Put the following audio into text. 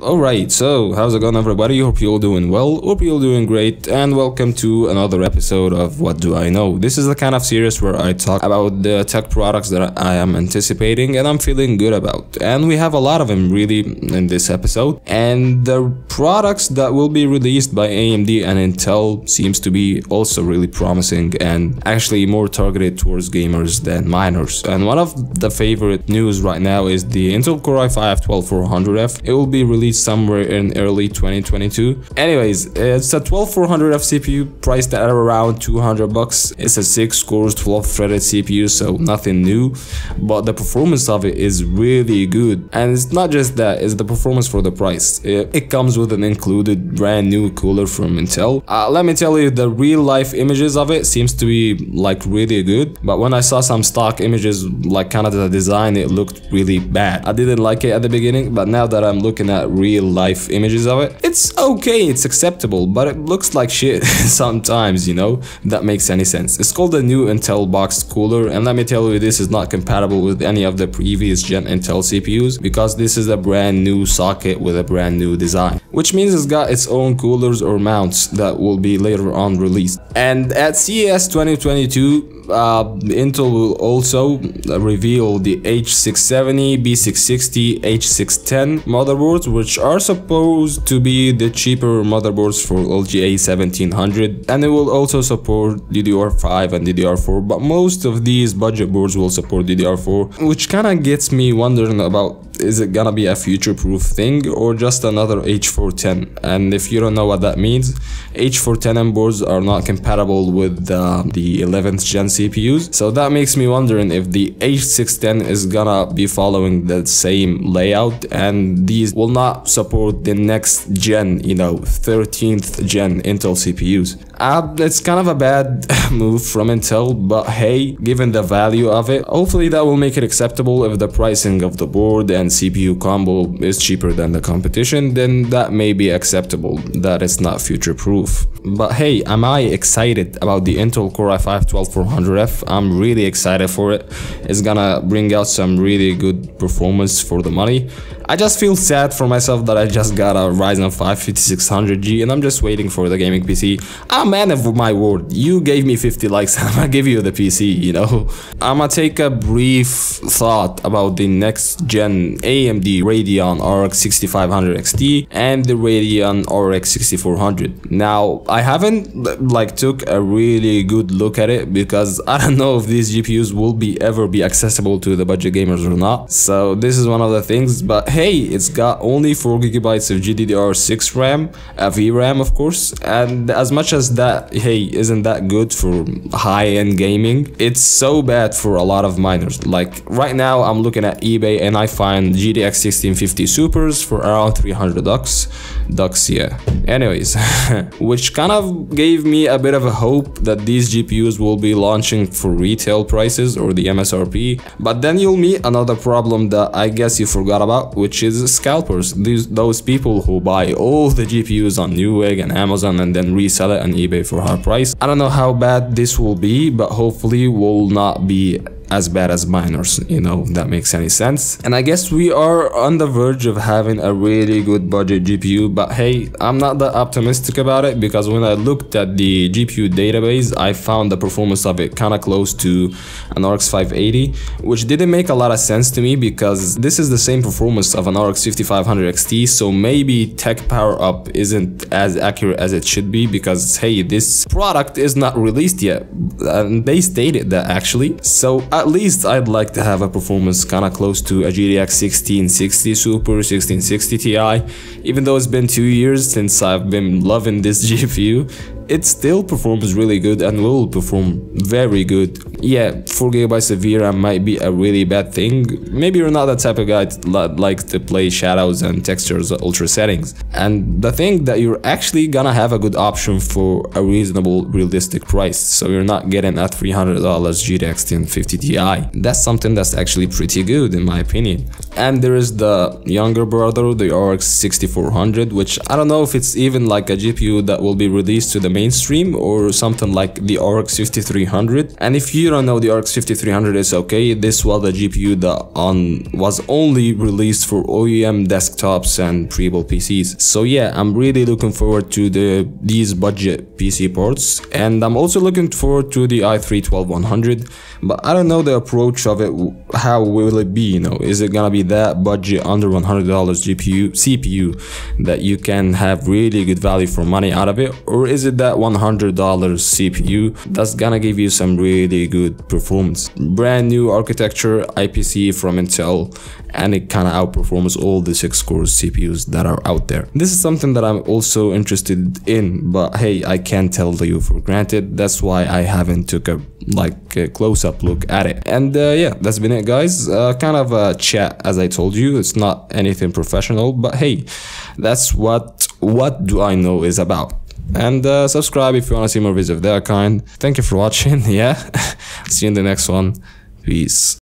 Alright, so how's it going everybody? Hope you're all doing well, hope you're all doing great, and welcome to another episode of What Do I Know? This is the kind of series where I talk about the tech products that I am anticipating and I'm feeling good about. And we have a lot of them really in this episode. And the products that will be released by AMD and Intel seems to be also really promising and actually more targeted towards gamers than miners. And one of the favorite news right now is the Intel Core i5-12400F. It will be released somewhere in early 2022. Anyways, it's a 12400F CPU priced at around 200 bucks. It's a 6 cores 12 threaded CPU, so nothing new, but the performance of it is really good. And it's not just that, it's the performance for the price. It comes with an included brand new cooler from Intel. Let me tell you, the real life images of it seems to be like really good, but when I saw some stock images, like kind of the design, it looked really bad. I didn't like it at the beginning, but now that I'm looking at real life images of it, it's okay, it's acceptable, but it looks like shit sometimes, you know, that makes any sense. It's called the new Intel boxed cooler, and let me tell you, this is not compatible with any of the previous gen Intel CPUs because this is a brand new socket with a brand new design, which means it's got its own coolers or mounts that will be later on released. And at CES 2022, Intel will also reveal the H670, B660, H610 motherboards, which are supposed to be the cheaper motherboards for LGA 1700, and it will also support DDR5 and DDR4, but most of these budget boards will support DDR4, which kind of gets me wondering about, is it gonna be a future-proof thing or just another H410? And if you don't know what that means, H410M boards are not compatible with the 11th gen CPUs, so that makes me wondering if the H610 is gonna be following the same layout and these will not support the next gen, you know, 13th gen Intel CPUs. It's kind of a bad move from Intel, but hey, given the value of it, hopefully that will make it acceptable. If the pricing of the board and CPU combo is cheaper than the competition, then that may be acceptable, that it's not future-proof. But hey, am I excited about the Intel Core i5-12400F? I'm really excited for it. It's gonna bring out some really good performance for the money. I just feel sad for myself that I just got a Ryzen 5 5600G and I'm just waiting for the gaming PC. I'm man of my word, you gave me 50 likes, I'm gonna give you the PC, you know. I'm gonna take a brief thought about the next gen AMD Radeon RX 6500 XT and the Radeon RX 6400. Now, I haven't like took a really good look at it because I don't know if these GPUs will ever be accessible to the budget gamers or not. So this is one of the things, but hey, it's got only 4 gigabytes of GDDR6 RAM, a VRAM of course, and as much as that, hey, isn't that good for high-end gaming, it's so bad for a lot of miners. Like right now I'm looking at eBay and I find GTX 1650 Supers for around 300 ducks, yeah. Anyways, which kind of gave me a bit of a hope that these GPUs will be launching for retail prices or the MSRP, but then you'll meet another problem that I guess you forgot about, which is scalpers. Those people who buy all the GPUs on Newegg and Amazon and then resell it on eBay for high price. I don't know how bad this will be, but hopefully will not be as bad as miners, you know, if that makes any sense. And I guess we are on the verge of having a really good budget GPU, but hey, I'm not that optimistic about it because when I looked at the GPU database, I found the performance of it kind of close to an RX 580, which didn't make a lot of sense to me because this is the same performance of an RX 5500 XT, so maybe tech power up isn't as accurate as it should be because hey, this product is not released yet, and they stated that actually. So at least I'd like to have a performance kind of close to a GTX 1660 Super, 1660 Ti. Even though it's been 2 years since I've been loving this GPU, it still performs really good and will perform very good. Yeah, 4 gigabytes of VRAM might be a really bad thing. Maybe you're not the type of guy that likes to play shadows and textures at ultra settings. And the thing that you're actually gonna have a good option for a reasonable, realistic price. So you're not getting a $300 GTX 1050 Ti. That's something that's actually pretty good in my opinion. And there is the younger brother, the RX 6400, which I don't know if it's even like a GPU that will be released to the mainstream, or something like the RX 5300. And if you don't know, the RX 5300 is okay. This was the GPU that was only released for OEM desktops and pre-built PCs. So yeah, I'm really looking forward to these budget PC ports, and I'm also looking forward to the i3-12100. But I don't know the approach of it. How will it be? You know, is it gonna be that budget under $100 CPU that you can have really good value for money out of it, or is it that $100 CPU that's gonna give you some really good performance? Brand new architecture, IPC from Intel, and it kind of outperforms all the 6-core CPUs that are out there. This is something that I'm also interested in, but hey, I can't tell you for granted. That's why I haven't took a close-up look at it. And yeah, that's been it, guys. Kind of a chat, as I told you. It's not anything professional, but hey, that's what do I know is about. And subscribe if you want to see more videos of that kind. Thank you for watching. Yeah, see you in the next one. Peace.